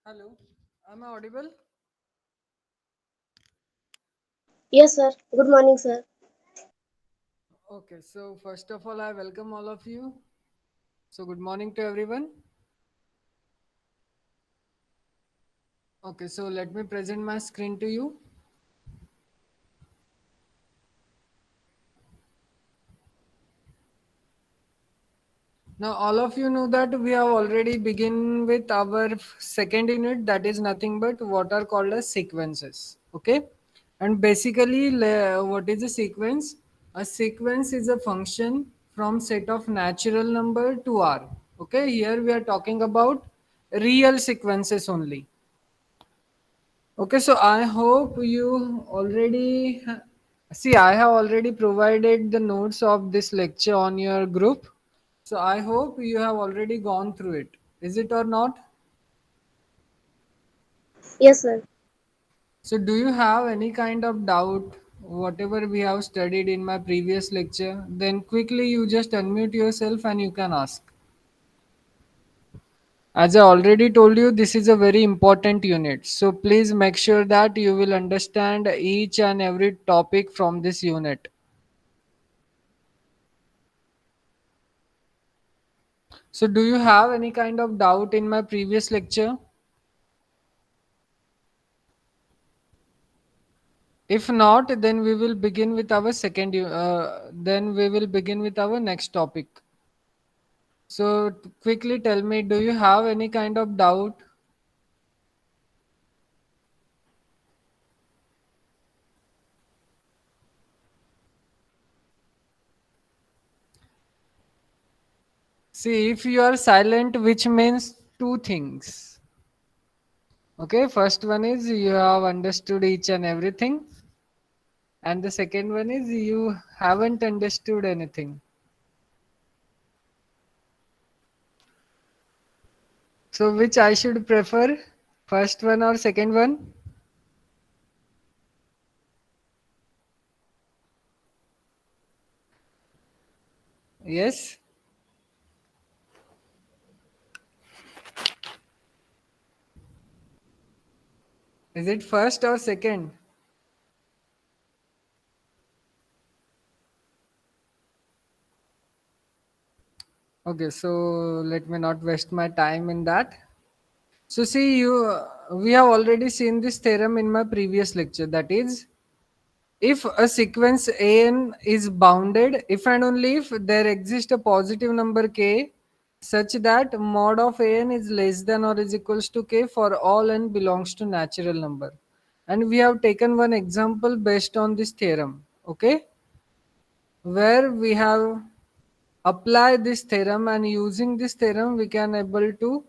Hello, am I audible? Yes, sir. Good morning, sir. Okay, so first of all, I welcome all of you. So, good morning to everyone. Okay, so let me present my screen to you. Now, all of you know that we have already begin with our second unit, that is nothing but what are called as sequences. Okay, and basically, what is a sequence? A sequence is a function from set of natural number to R. Okay, here we are talking about real sequences only. Okay, so I hope you already see. I have already provided the notes of this lecture on your group. So I hope you have already gone through it. Is it or not? Yes, sir. So do you have any kind of doubt, whatever we have studied in my previous lecture? Then quickly you just unmute yourself and you can ask. As I already told you, this is a very important unit. So please make sure that you will understand each and every topic from this unit. So do you have any kind of doubt in my previous lecture? If not, then we will begin with our then we will begin with our next topic. So quickly tell me, do you have any kind of doubt? See, if you are silent, which means two things. Okay, first one is you have understood each and everything, and the second one is you haven't understood anything. So which I should prefer, first one or second one? Yes. Is it first or second? Okay, so let me not waste my time in that. So see, we have already seen this theorem in my previous lecture. That is, if a sequence an is bounded, if and only if there exists a positive number k, such that mod of an is less than or is equals to k for all n belongs to natural number. And we have taken one example based on this theorem. Okay, where we have apply this theorem, and using this theorem we can able to,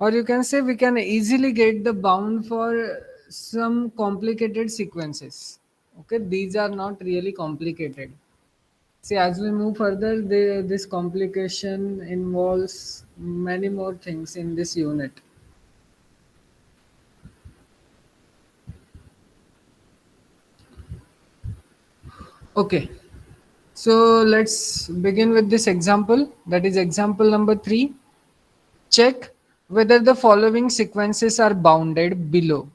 or you can say we can easily get the bound for some complicated sequences. Okay, these are not really complicated. See, as we move further, this complication involves many more things in this unit. Okay, so let's begin with this example, that is example number 3. Check whether the following sequences are bounded below,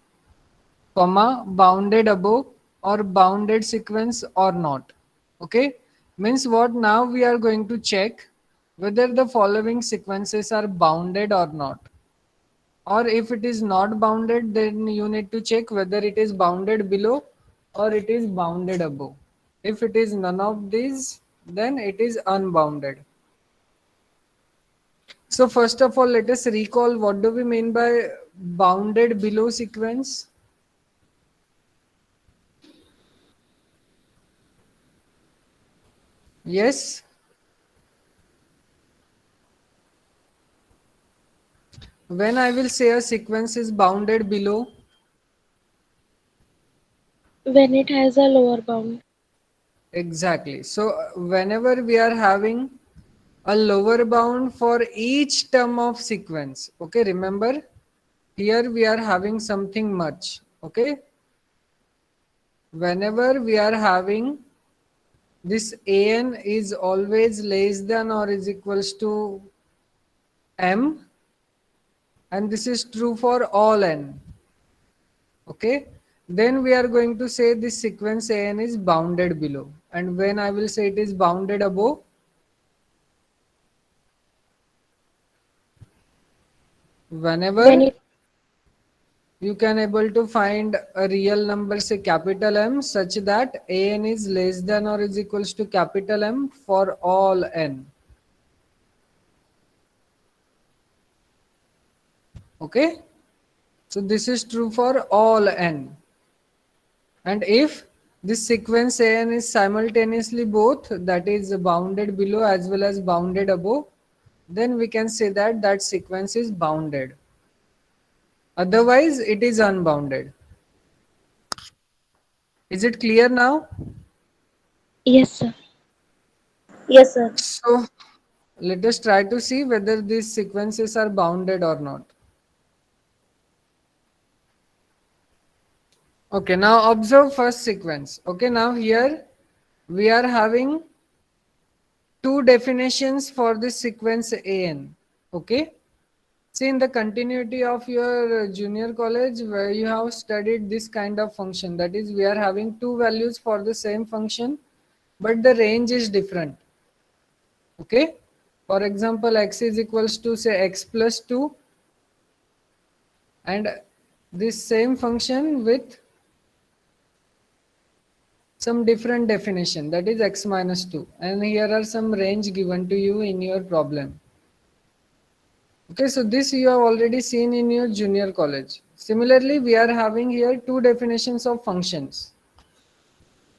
comma, bounded above, or bounded sequence or not. Okay, means what? Now we are going to check whether the following sequences are bounded or not, or if it is not bounded, then you need to check whether it is bounded below or it is bounded above. If it is none of these, then it is unbounded. So first of all, let us recall what do we mean by bounded below sequence. Yes. When I will say a sequence is bounded below, When it has a lower bound. exactly. So whenever we are having a lower bound for each term of sequence, okay, remember here we are having something much, okay. Whenever we are having this an is always less than or is equals to m, and this is true for all n. Okay, then we are going to say this sequence an is bounded below, and when I will say it is bounded above, When whenever it you can able to find a real number, say capital M, such that an is less than or is equals to capital M for all n. Okay, so this is true for all n. And if this sequence an is simultaneously both, that is bounded below as well as bounded above, then we can say that that sequence is bounded. Otherwise, it is unbounded. Is it clear now? Yes, sir. Yes, sir. So let us try to see whether these sequences are bounded or not. Okay, now observe first sequence. Okay, now here we are having two definitions for this sequence an. Okay, see, in the continuity of your junior college where you have studied this kind of function, that is we are having two values for the same function but the range is different. Okay, for example, x is equals to say x plus 2, and this same function with some different definition, that is x minus 2, and here are some range given to you in your problem. Okay, so this you have already seen in your junior college. Similarly, we are having here two definitions of functions,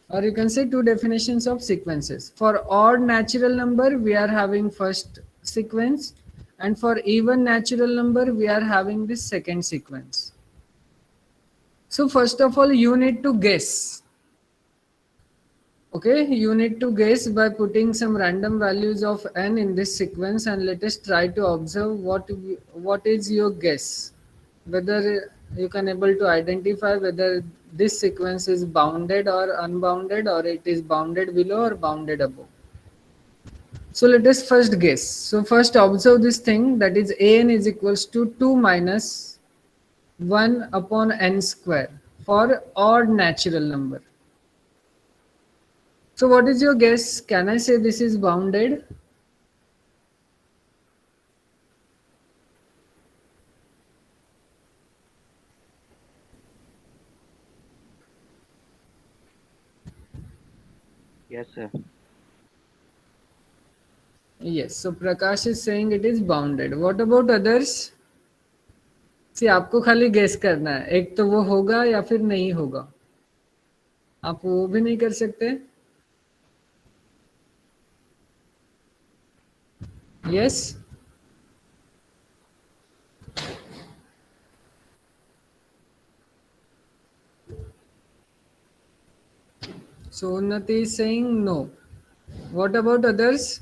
or you can say two definitions of sequences. For odd natural number, we are having first sequence, and for even natural number, we are having this second sequence. So first of all, you need to guess. Okay, you need to guess by putting some random values of n in this sequence, and let us try to observe what is your guess, whether you can able to identify whether this sequence is bounded or unbounded, or it is bounded below or bounded above. So let us first guess. So first observe this thing, that is an is equals to 2 minus 1 upon n square for odd natural number. So what is your guess? Can I say this is bounded? Yes, sir. Yes. So Prakash is saying it is bounded. What about others? See, आपको खाली guess करना है, एक तो वो होगा या फिर नहीं होगा. आप वो भी नहीं कर सकते. Yes. So Unnati is saying no. What about others?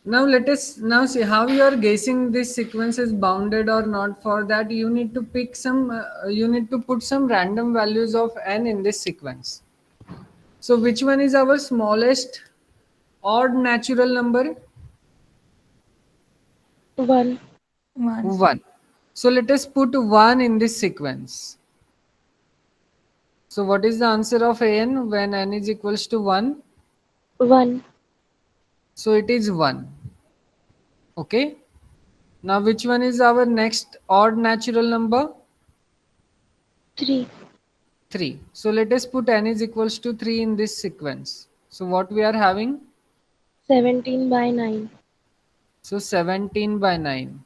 Now let us now see how you are guessing this sequence is bounded or not. For that you need to pick some, you need to put some random values of n in this sequence. So which one is our smallest odd natural number? 1. 1. 1. So let us put 1 in this sequence. So what is the answer of an when n is equals to 1? 1. So it is 1. Okay. Now which one is our next odd natural number? 3. 3. So let us put n is equals to 3 in this sequence. So what we are having? 17 by 9. So 17 by 9.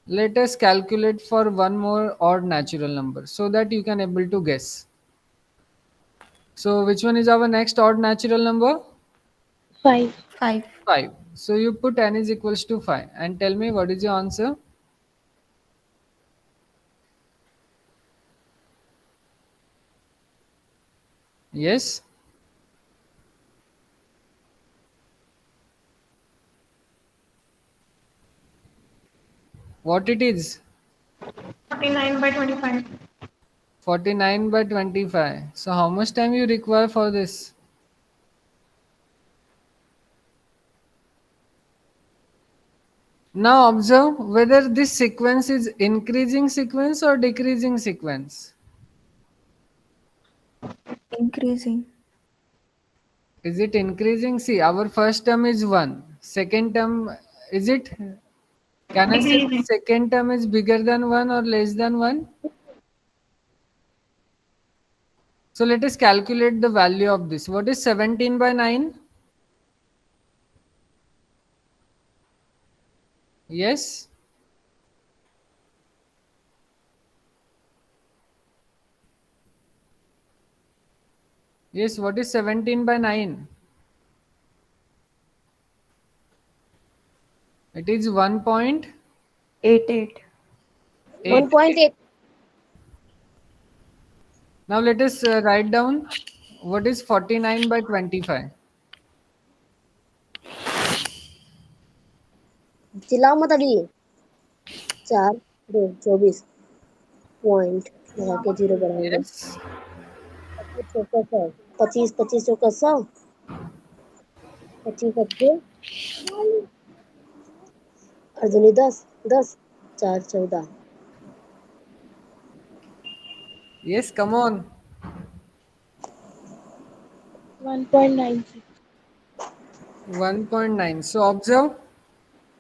Let us calculate for one more odd natural number so that you can able to guess. So which one is our next odd natural number? 5. 5. 5. So you put n is equals to 5 and tell me what is your answer? Yes. What it is? 49 by 25. 49 by 25. So how much time you require for this? Now observe whether this sequence is increasing sequence or decreasing sequence. Increasing. Is it increasing? See, our first term is 1. Second term, is it? Can I say the Decreasing. second term is bigger than 1 or less than 1? So let us calculate the value of this. What is 17 by 9? Yes? Yes, what is 17 by 9? It is 1.8. 8. 1.8. Now let us write down what is 49 by 25. चिल्लाओ मत अभी 4 2 24 point लगा के zero बढ़ाएंगे Yes. 25 25 25 चौका 100 25 अच्छे Arjuni 10 10 4 14 Yes, come on. 1.96. 1.9. So observe.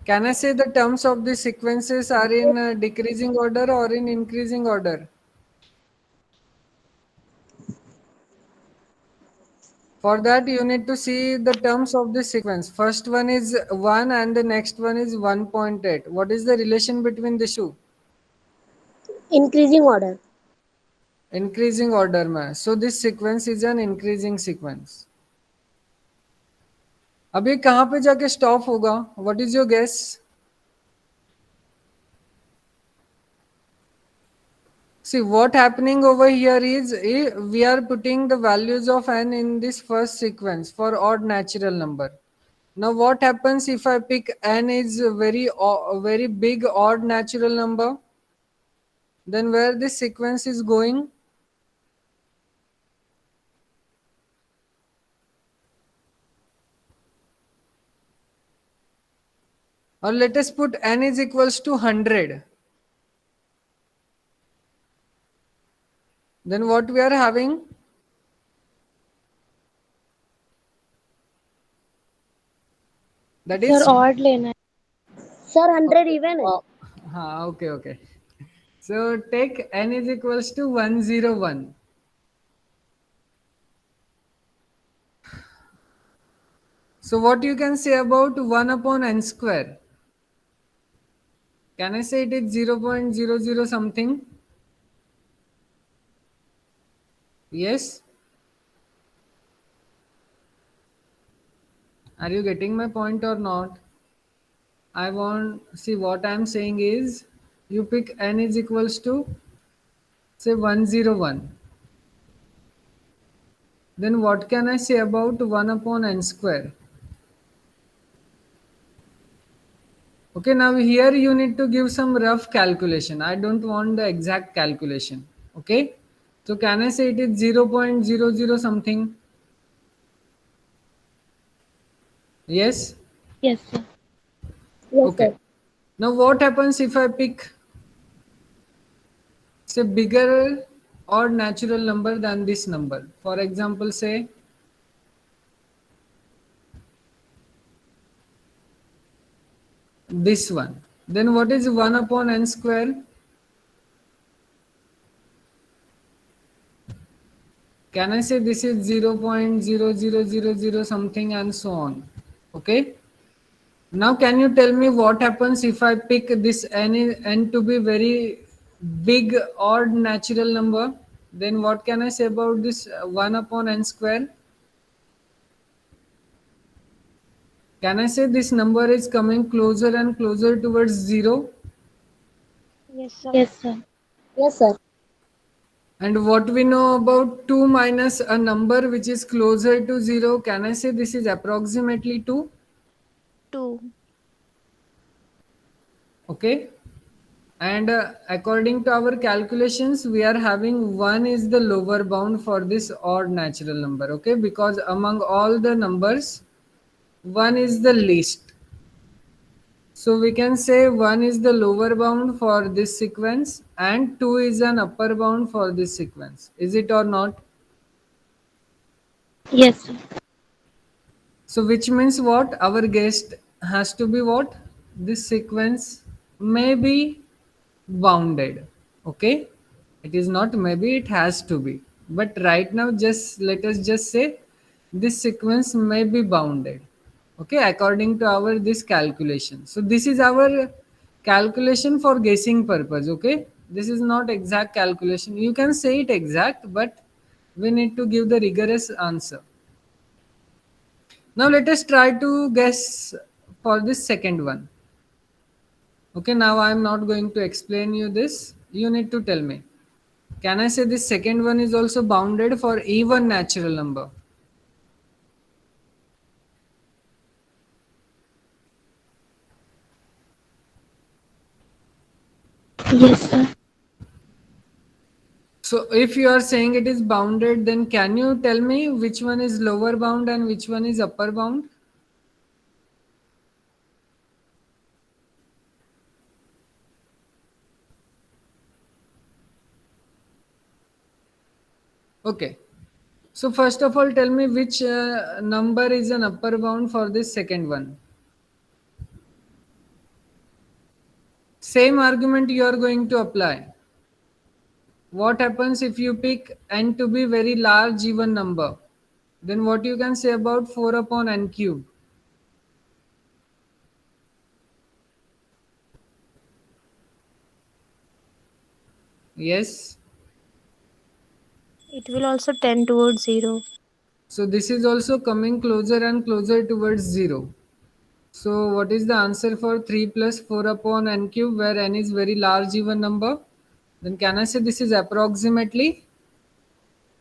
Can I say the terms of the sequences are in decreasing order or in increasing order? For that, you need to see the terms of the sequence. First one is 1 and the next one is 1.8. What is the relation between the two? Increasing order Increasing order में. So this sequence is an increasing sequence. अब ये कहाँ पे जाके stop होगा? What is your guess? See, what happening over here is we are putting the values of n in this first sequence for odd natural number. Now what happens if I pick n is a very big odd natural number? Then where this sequence is going? Or let us put n is equals to 100. Then what we are having? That sir is odd लेना है. Sir 100 even है okay. So take n is equals to 101. So what you can say about 1 upon n square? Can I say it is 0.00 something? Yes? Are you getting my point or not? I want, see what I am saying is you pick n is equals to say 101. Then what can I say about 1 upon n square? Okay, now here you need to give some rough calculation. I don't want the exact calculation. Okay, so can I say it is 0.00 something? Yes? Yes sir. Yes Okay. Sir Now what happens if I pick say bigger or natural number than this number? For example, say this one. Then what is 1 upon n square? Can I say this is 0.0000 something and so on? Okay. Now can you tell me what happens if I pick this n to be very big odd natural number? Then what can I say about this 1 upon n square? Can I say this number is coming closer and closer towards 0? Yes sir. Yes sir And what we know about 2 minus a number which is closer to 0, can I say this is approximately 2? 2. Okay. And according to our calculations, we are having 1 is the lower bound for this odd natural number. Okay. Because among all the numbers, 1 is the least. So we can say 1 is the lower bound for this sequence and 2 is an upper bound for this sequence. Is it or not? Yes, sir. So which means what? Our guest has to be what? This sequence may be bounded. Okay? It is not maybe, it has to be. But right now just let us just say this sequence may be bounded. Okay, according to our this calculation. So this is our calculation for guessing purpose. Okay, this is not exact calculation. You can say it exact, but we need to give the rigorous answer. Now let us try to guess for this second one. Okay, now I am not going to explain you this. You need to tell me. Can I say this second one is also bounded for even natural number? Yes, sir. So if you are saying it is bounded, then can you tell me which one is lower bound and which one is upper bound? Okay. So first of all, tell me which number is an upper bound for this second one. Same argument you are going to apply. What happens if you pick n to be very large even number? Then what you can say about 4 upon n cube? Yes. It will also tend towards 0. So this is also coming closer and closer towards 0. So what is the answer for 3 plus 4 upon n cube where n is very large even number? Then can I say this is approximately?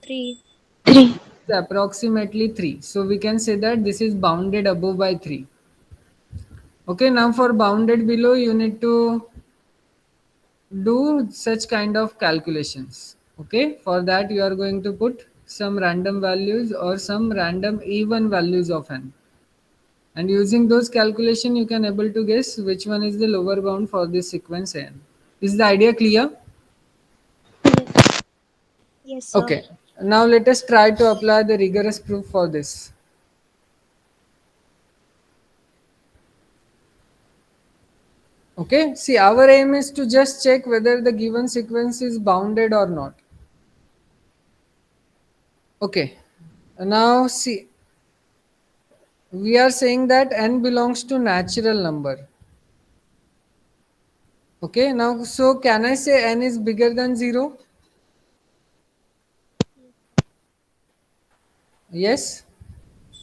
3. 3. Approximately 3. So we can say that this is bounded above by 3. Okay, now for bounded below you need to do such kind of calculations. Okay, for that you are going to put some random values or some random even values of n. And using those calculation you can able to guess which one is the lower bound for this sequence n. Is the idea clear? Yes. Yes, sir. Okay, now let us try to apply the rigorous proof for this. Okay, see our aim is to just check whether the given sequence is bounded or not. Okay, now see, we are saying that n belongs to natural number. Okay, now so can I say n is bigger than 0? Yes.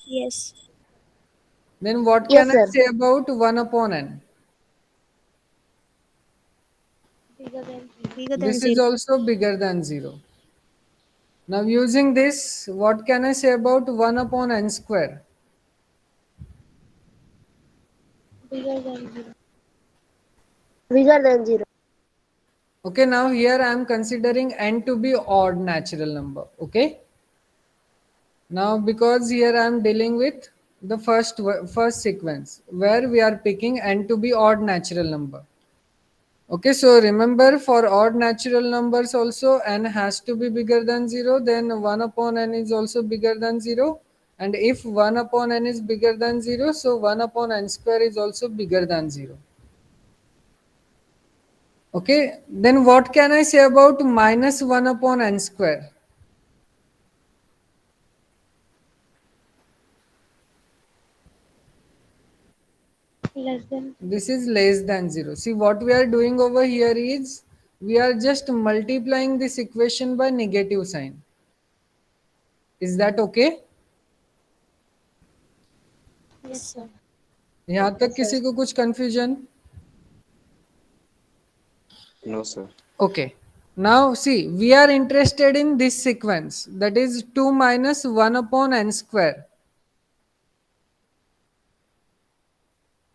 Yes. Then what Yes, can I sir. say about 1 upon n? Bigger than 0. Bigger than This 0. is also bigger than 0. Now using this, what can I say about 1 upon n square? Bigger than 0. Bigger than 0. Okay, now here I am considering n to be odd natural number. Okay. Now because here I am dealing with the first sequence where we are picking n to be odd natural number. Okay, so remember for odd natural numbers also n has to be bigger than 0, then 1 upon n is also bigger than 0, and if 1 upon n is bigger than 0, so 1 upon n square is also bigger than 0. Okay, then what can I say about minus 1 upon n square? Less than. This is less than 0. See what we are doing over here is we are just multiplying this equation by negative sign. Is that okay? Yes, Yes, sir. sir. यहाँ तक Yes, sir. किसी को कुछ confusion? No, sir. Okay. Now see, we are interested in this sequence, that is 2 minus 1 upon n square.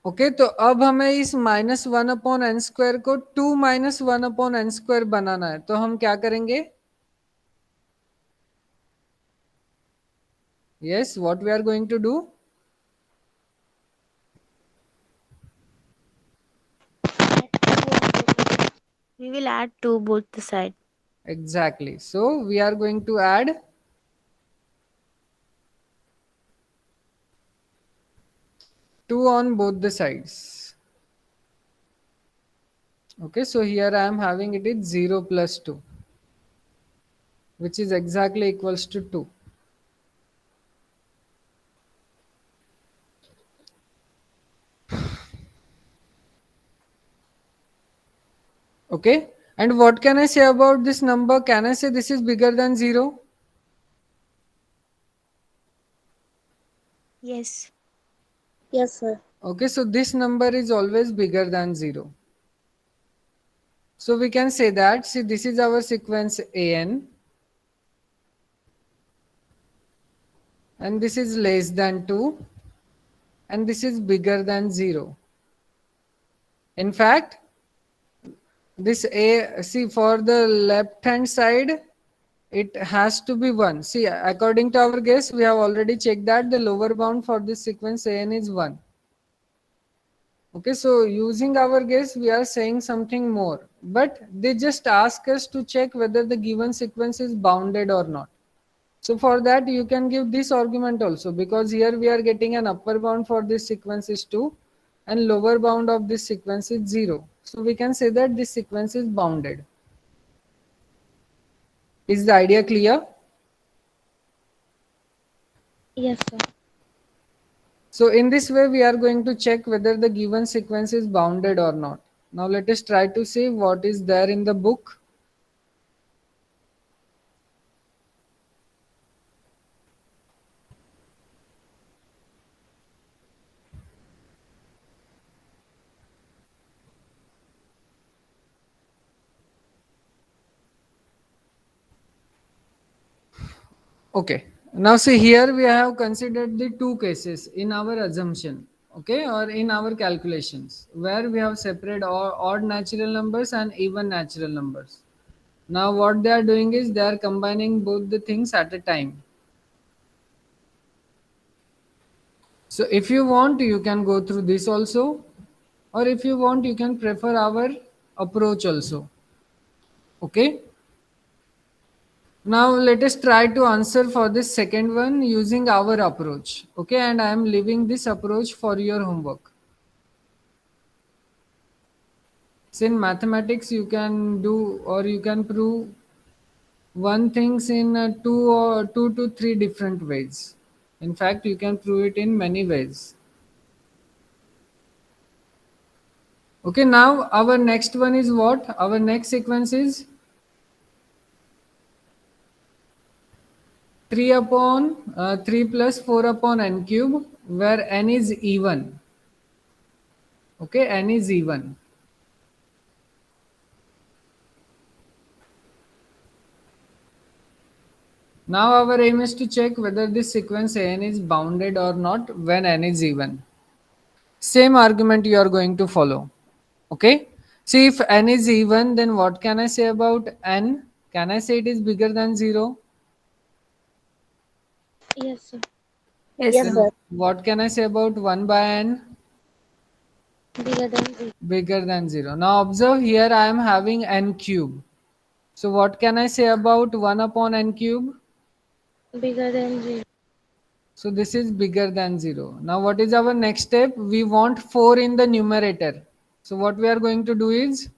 Okay, तो अब हमें इस minus 1 upon N square को 2 माइनस 1 अपॉन एन स्क्वायर बनाना है, तो हम क्या करेंगे? Yes, what we are going to do? We will add 2 both the side. Exactly. So we are going to add 2 on both the sides. Okay, so here I am having it is 0 plus 2, which is exactly equals to 2. Okay, and what can I say about this number? Can I say this is bigger than 0? Yes. Yes, sir. Okay, so this number is always bigger than 0. So we can say that, see, this is our sequence an, and this is less than 2, and this is bigger than 0. In fact, this a, see, for the left hand side, it has to be 1. See, according to our guess, we have already checked that the lower bound for this sequence an is 1. Okay, so using our guess, we are saying something more, but they just ask us to check whether the given sequence is bounded or not. So for that, you can give this argument also, because here we are getting an upper bound for this sequence is 2 and lower bound of this sequence is 0. So we can say that this sequence is bounded. Is the idea clear? Yes, sir. So in this way, we are going to check whether the given sequence is bounded or not. Now let us try to see what is there in the book. Okay. Now see, here we have considered the two cases in our assumption, okay, or in our calculations, where we have separated odd natural numbers and even natural numbers. Now what they are doing is they are combining both the things at a time. So if you want, you can go through this also, or if you want, you can prefer our approach also. Okay. Now let us try to answer for this second one using our approach. Okay, and I am leaving this approach for your homework. So in mathematics, you can do or you can prove one things in two or two to three different ways. In fact, you can prove it in many ways. Okay, now our next one is what? Our next sequence is 3 upon 3 plus 4 upon n cube, where n is even. Okay, n is even. Now our aim is to check whether this sequence n is bounded or not when n is even. Same argument you are going to follow. Okay. See, if n is even, then what can I say about n? Can I say it is bigger than 0? Yes, sir. Yes, Yes, sir. sir. Then what can I say about 1 by n? Bigger than 0. Bigger than 0. Now observe, here I am having n cube. So what can I say about 1 upon n cube? Bigger than 0. So this is bigger than 0. Now what is our next step? We want 4 in the numerator. So what we are going to do is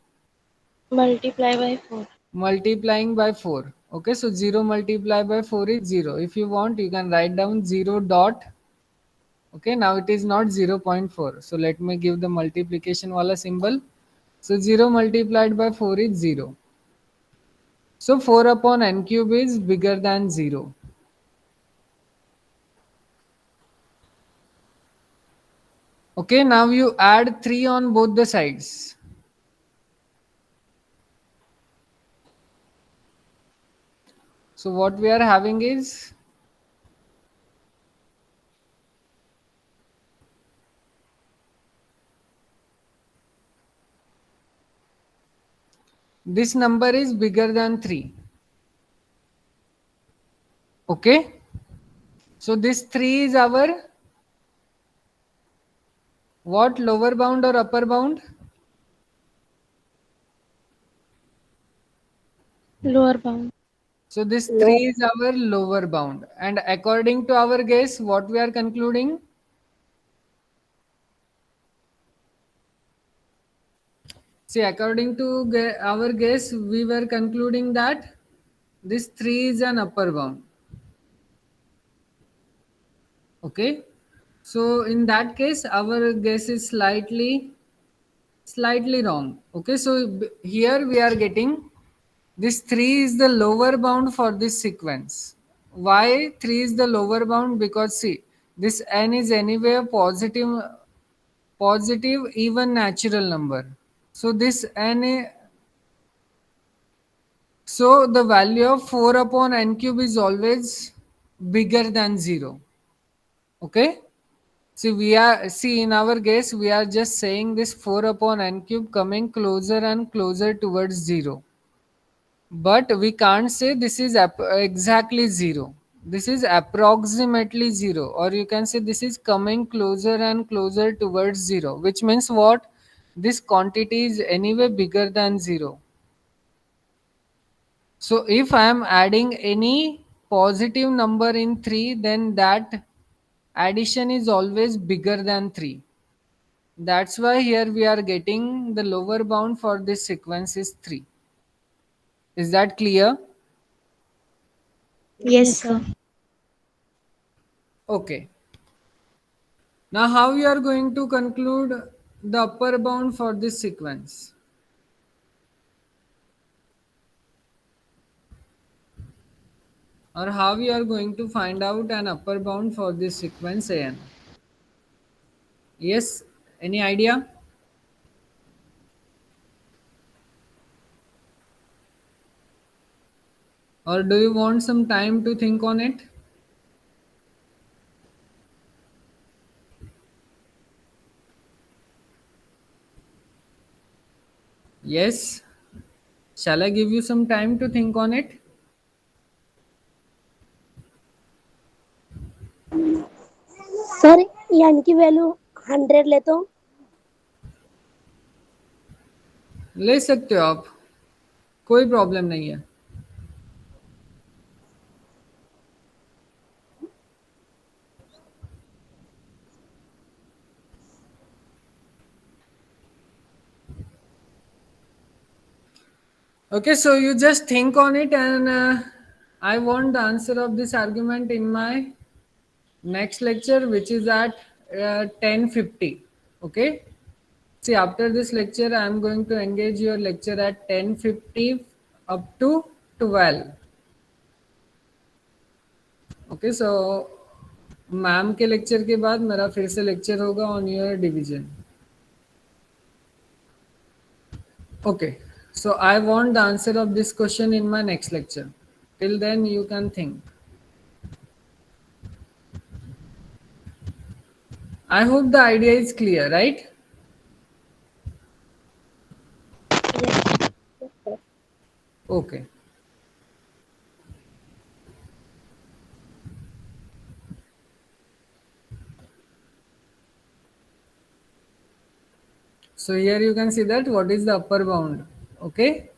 Multiply by 4. multiplying by 4. Okay, so 0 multiplied by 4 is 0. If you want, you can write down 0 dot. Okay, now it is not 0.4. So let me give the multiplication wala symbol. So 0 multiplied by 4 is 0. So 4 upon n cube is bigger than 0. Okay, now you add 3 on both the sides. So what we are having is this number is bigger than 3. Okay, so this 3 is our what, lower bound or upper bound? Lower bound. So this Lower 3 is our lower bound. And according to our guess, what we are concluding? See, according to our guess, we were concluding that this 3 is an upper bound. Okay. So in that case, our guess is slightly wrong. Okay. So here we are getting this 3 is the lower bound for this sequence. Why 3 is the lower bound? Because see, this n is anyway a positive even natural number. So this so the value of 4 upon n cube is always bigger than 0. Okay. See in our case we are just saying this 4 upon n cube coming closer and closer towards 0. But we can't say this is exactly 0. This is approximately 0, or you can say this is coming closer and closer towards 0, which means what? This quantity is anyway bigger than 0. So if I am adding any positive number in 3, then that addition is always bigger than 3. That's why here we are getting the lower bound for this sequence is 3. Is that clear? Yes, Yes, sir. sir. Okay. Now how you are going to conclude the upper bound for this sequence? Or how you are going to find out an upper bound for this sequence an? Yes, any idea? Or do you want some time to think on it? Yes. Shall I give you some time to think on it? Sir यानी की value 100 ले तो ले सकते हो आप, कोई problem नहीं है. Okay, so you just think on it, and I want the answer of this argument in my next lecture, which is at 10:50. Okay. See, after this lecture, I am going to engage your lecture at 10:50 up to 12. Okay, so ma'am के lecture के बाद मेरा फिर से lecture होगा on your division. Okay, so I want the answer of this question in my next lecture. Till then, you can think. I hope the idea is clear, right? Yes. Okay. So here you can see that what is the upper bound. Okay.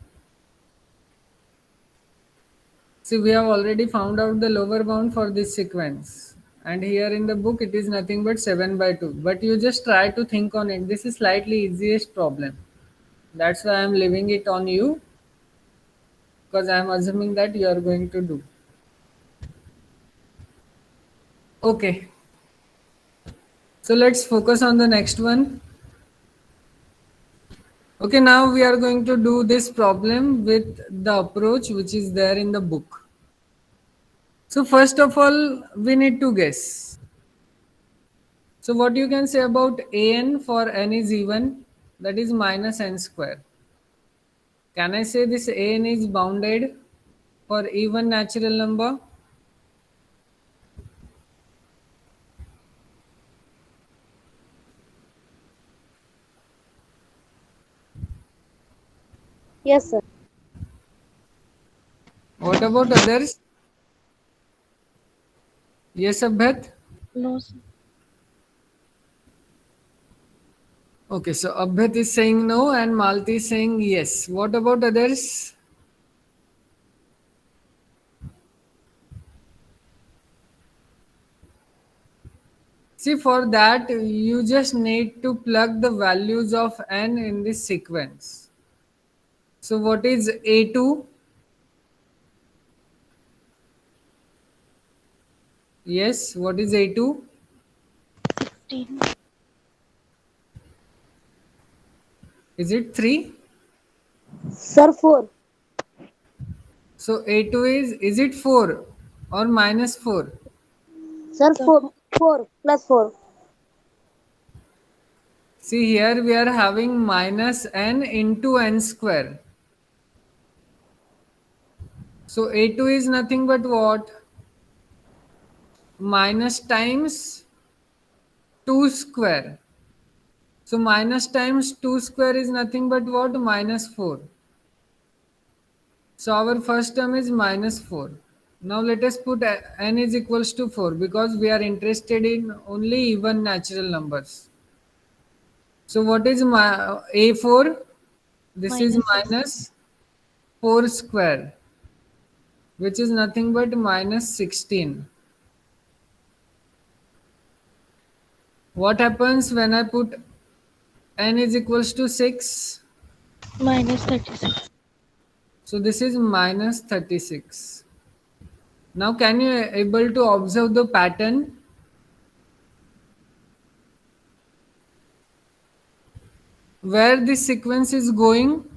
See, we have already found out the lower bound for this sequence. And here in the book, it is nothing but 7/2. But you just try to think on it. This is slightly easiest problem. That's why I am leaving it on you, because I am assuming that you are going to do. Okay. So let's focus on the next one. Okay, now we are going to do this problem with the approach which is there in the book. So first of all, we need to guess. So what you can say about an for n is even, that is minus n square. Can I say this an is bounded for even natural number? Yes sir. What about others? Yes, Abhat? No, sir. Okay, so Abhat is saying no and Malti is saying yes. What about others? See, for that, you just need to plug the values of n in this sequence. So, what is A2? Yes, what is A2? 16. Is it 3? Sir, 4. So, A2 is it 4 or minus 4? Sir, Sir, 4. 4 plus 4. See, here we are having minus n into n square. So, A2 is nothing but what? Minus times 2 square. So, minus times 2 square is nothing but what? Minus 4. So our first term is minus 4. Now let us put n is equals to 4 because we are interested in only even natural numbers. So what is my A4? This is minus 6. minus 4 square, which is nothing but minus 16. What happens when I put n is equals to 6? Minus 36. So this is minus 36. Now can you able to observe the pattern? Where this sequence is going?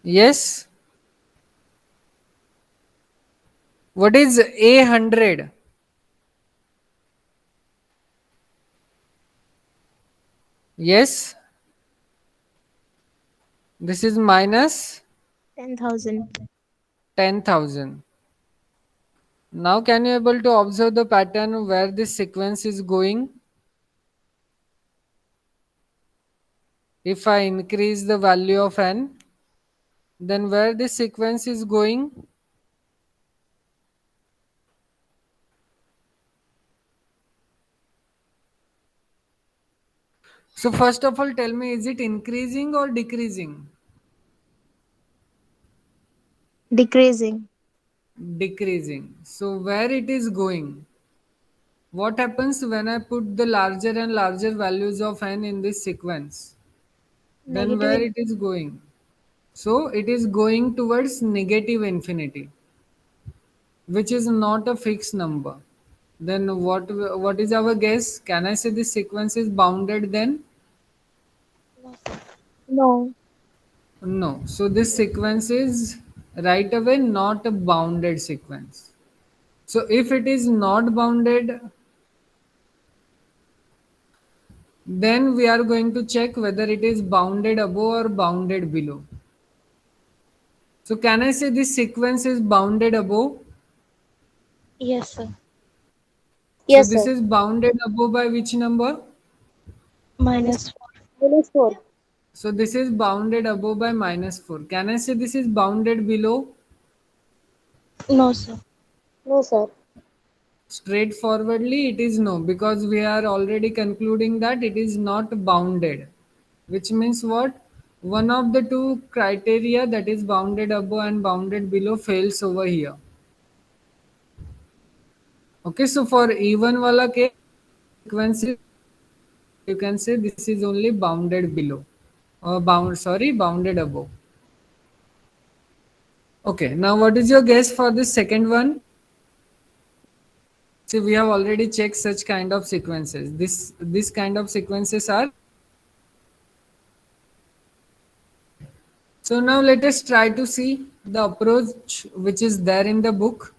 Yes. What is A100? Yes. This is minus 10,000. 10,000. Now can you able to observe the pattern where this sequence is going? If I increase the value of n, then where this sequence is going? So first of all, tell me, is it increasing or decreasing? Decreasing. Decreasing. So where it is going? What happens when I put the larger and larger values of n in this sequence? Then Negative. where it is going? So it is going towards negative infinity, which is not a fixed number. Then what is our guess? Can I say this sequence is bounded then? No, sir. No. No. So this sequence is right away not a bounded sequence. So if it is not bounded, then we are going to check whether it is bounded above or bounded below. So can I say this sequence is bounded above? Yes, sir. So Yes, this sir. is bounded above by which number? Minus 4. Minus 4. So this is bounded above by minus 4. Can I say this is bounded below? No, sir. No, sir. Straightforwardly, it is no, because we are already concluding that it is not bounded. Which means what? One of the two criteria, that is bounded above and bounded below, fails over here. Okay, so for even wala case, sequence you can say this is only bounded below, or bounded above. Okay, now what is your guess for this second one? See, we have already checked such kind of sequences. This kind of sequences are. So now let us try to see the approach which is there in the book.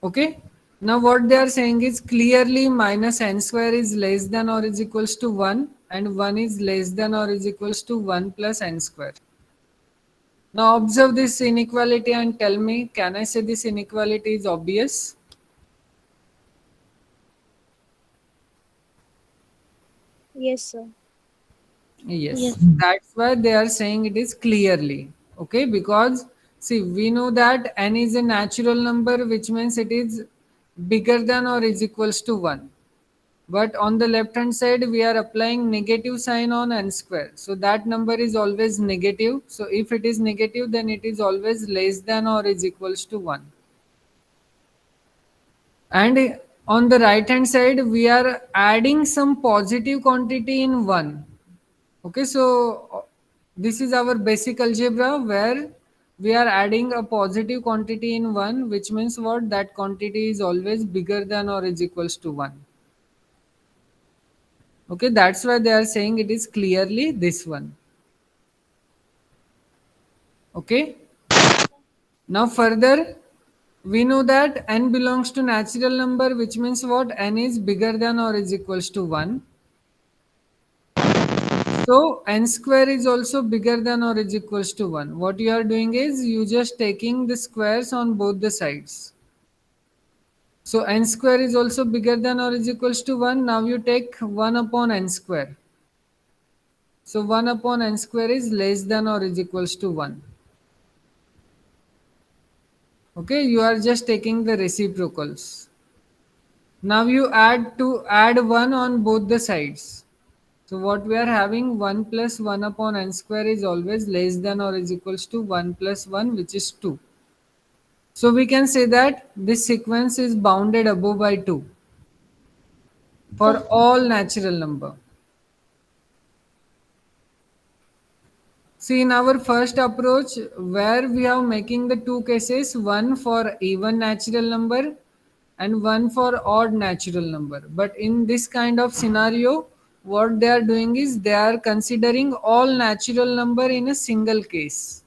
Okay. Now what they are saying is clearly minus n square is less than or is equals to 1 and 1 is less than or is equals to 1 plus n square. Now observe this inequality and tell me, can I say this inequality is obvious? Yes, sir. Yes, Yes. that's why they are saying it is clearly. Okay, because see, we know that n is a natural number, which means it is bigger than or is equals to 1. But on the left hand side, we are applying negative sign on n square. So that number is always negative. So if it is negative, then it is always less than or is equals to 1. And on the right hand side, we are adding some positive quantity in 1. Okay, so this is our basic algebra where we are adding a positive quantity in 1, which means what? That quantity is always bigger than or is equals to 1. Okay, that's why they are saying it is clearly this one. Okay, now further we know that n belongs to natural number, which means what? N is bigger than or is equals to 1. So n square is also bigger than or is equals to 1. What you are doing is you just taking the squares on both the sides. So n square is also bigger than or is equals to 1. Now you take 1 upon n square. So 1 upon n square is less than or is equals to 1. Okay, you are just taking the reciprocals. Now you add 1 on both the sides. So what we are having, 1 plus 1 upon n square is always less than or is equals to 1 plus 1, which is 2. So we can say that this sequence is bounded above by 2 for all natural number. See, in our first approach, where we are making the two cases, one for even natural number and one for odd natural number. But in this kind of scenario, what they are doing is they are considering all natural number in a single case.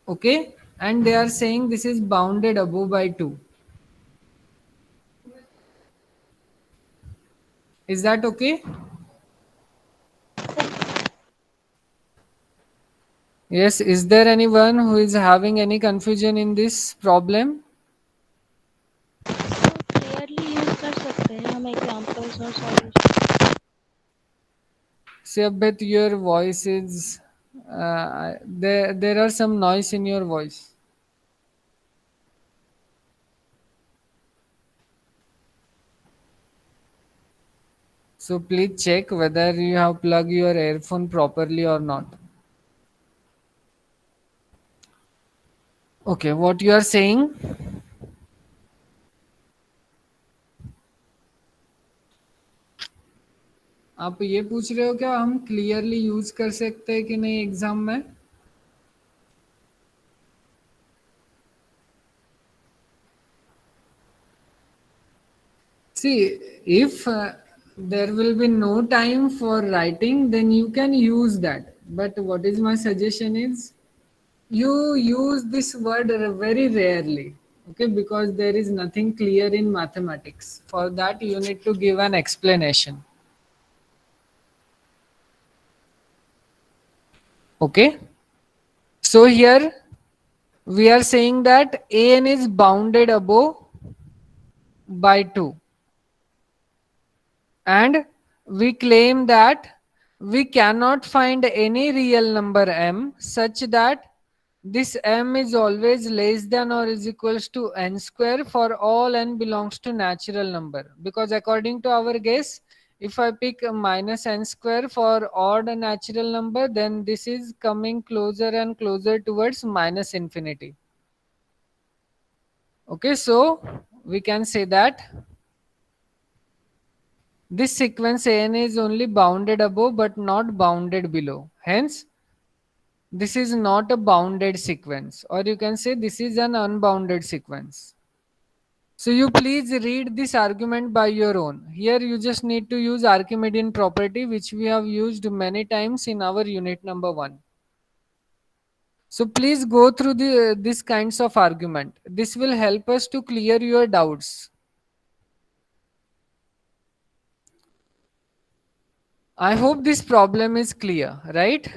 Okay, and they are saying this is bounded above by 2. Is that okay? Yes, is there anyone who is having any confusion in this problem? So clearly use कर सकते हैं हम examples और solution. See, Abhit, your voice is there are some noise in your voice. So please check whether you have plugged your earphone properly or not. Okay, what you are saying? आप ये पूछ रहे हो क्या हम clearly use कर सकते हैं कि नहीं एग्जाम में? See, if there will be no time for writing, then you can use that. But what is my suggestion is you use this word very rarely. Okay, because there is nothing clear in mathematics. For that, you need to give an explanation. Okay, so here we are saying that an is bounded above by 2. And we claim that we cannot find any real number m such that this m is always less than or is equals to n square for all n belongs to natural number, because according to our guess, if I pick a minus n square for odd natural number, then this is coming closer and closer towards minus infinity. Okay, so we can say that this sequence an is only bounded above but not bounded below. Hence, this is not a bounded sequence, or you can say this is an unbounded sequence. So you please read this argument by your own. Here you just need to use Archimedean property, which we have used many times in our unit number 1. So please go through this kinds of argument. This will help us to clear your doubts. I hope this problem is clear, right?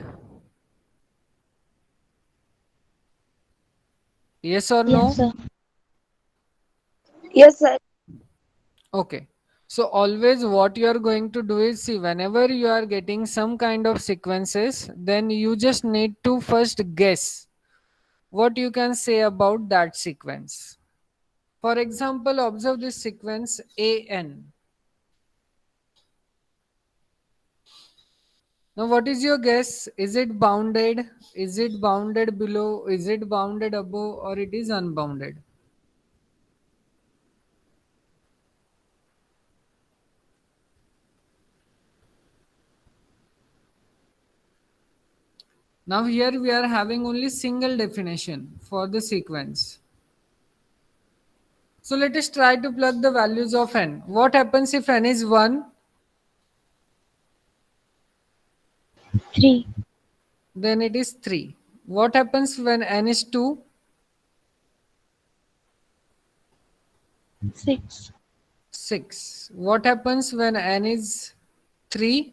Yes or no? Yes, sir. Yes, sir. Okay. So always what you are going to do is, see, whenever you are getting some kind of sequences, then you just need to first guess what you can say about that sequence. For example, observe this sequence AN. Now, what is your guess? Is it bounded? Is it bounded below? Is it bounded above? Or it is unbounded? Now here we are having only single definition for the sequence. So let us try to plug the values of n. What happens if n is 1? 3, Then it is 3. What happens when n is 2? 6, 6. What happens when n is 3?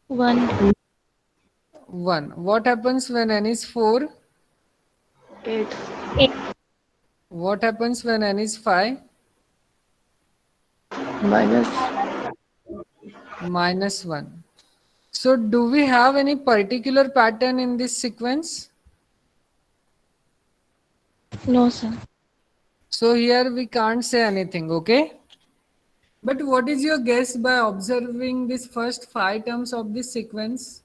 1, 1. What happens when n is 4? 8. 8, What happens when n is 5? Minus 1. So do we have any particular pattern in this sequence? no sir. So here we can't say anything, okay? But what is your guess by observing this first 5 terms of this sequence?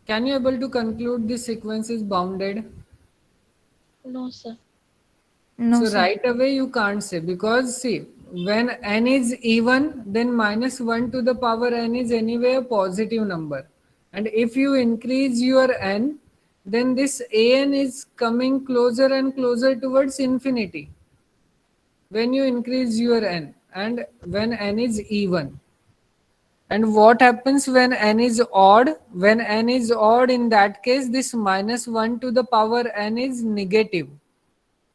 Can you able to conclude this sequence is bounded? No sir. No, So sir. right away you can't say, because see, when n is even, then minus 1 to the power n is anyway a positive number. And if you increase your n, then this an is coming closer and closer towards infinity when you increase your n, and when n is even. And what happens when n is odd? When n is odd, in that case, this minus 1 to the power n is negative.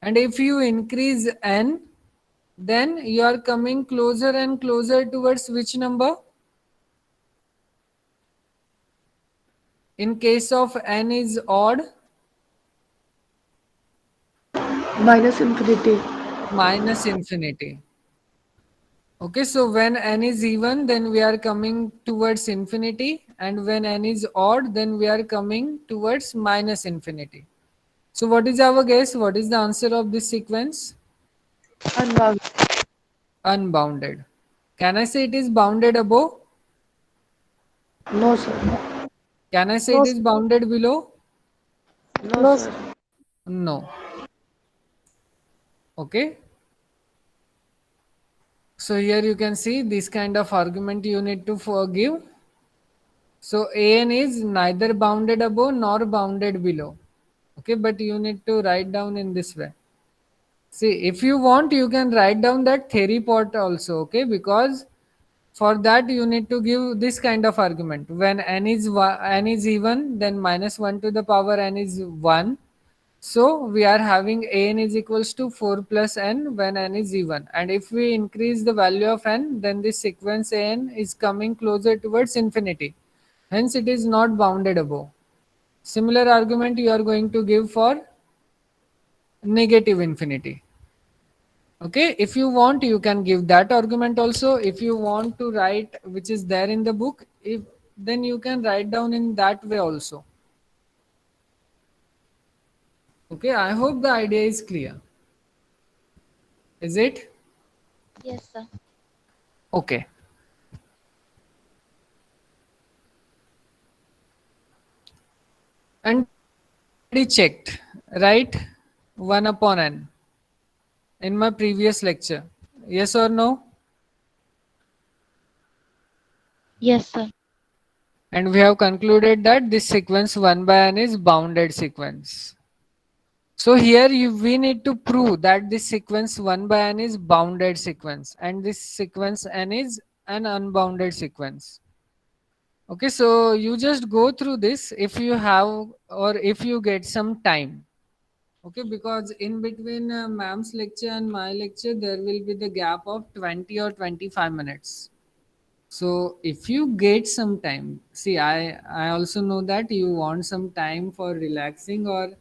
And if you increase n, then you are coming closer and closer towards which number? In case of n is odd, minus infinity. minus infinity. Okay, so when n is even, then we are coming towards infinity, and when n is odd, then we are coming towards minus infinity. So what is our guess? What is the answer of this sequence? Unbounded. Unbounded. Can I say it is bounded above? No, sir. Can I say No, it is sir. bounded below? No, sir. No. Okay. So here you can see this kind of argument you need to forgive. So an is neither bounded above nor bounded below. Okay, but you need to write down in this way. See, if you want, you can write down that theory part also. Okay, because for that you need to give this kind of argument. When n is even, then minus 1 to the power n is 1. So we are having an is equals to 4 plus n when n is even. And if we increase the value of n, then this sequence an is coming closer towards infinity. Hence it is not bounded above. Similar argument you are going to give for negative infinity. Okay, if you want, you can give that argument also. If you want to write which is there in the book, if then you can write down in that way also. Okay, I hope the idea is clear. Is it? Yes sir. Okay. And already checked, right? 1 upon n in my previous lecture. Yes or no? Yes sir. And we have concluded that this sequence 1 by n is bounded sequence. So here we need to prove that this sequence 1 by n is bounded sequence, and this sequence n is an unbounded sequence. Okay, so you just go through this if you have, or if you get some time. Okay, because in between ma'am's lecture and my lecture, there will be the gap of 20 or 25 minutes. So if you get some time, see, I also know that you want some time for relaxing or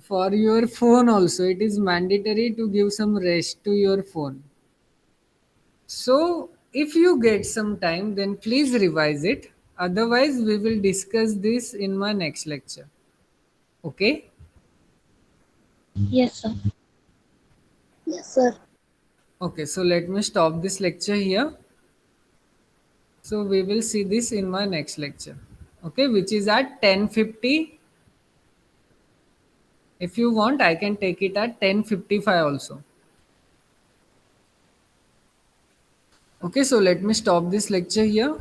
for your phone also. It is mandatory to give some rest to your phone. So if you get some time, then please revise it. Otherwise, we will discuss this in my next lecture. Okay? Yes, sir. Yes, sir. Okay, so let me stop this lecture here. So we will see this in my next lecture. Okay, which is at 10:50. If you want, I can take it at 10:55 also. Okay, so let me stop this lecture here.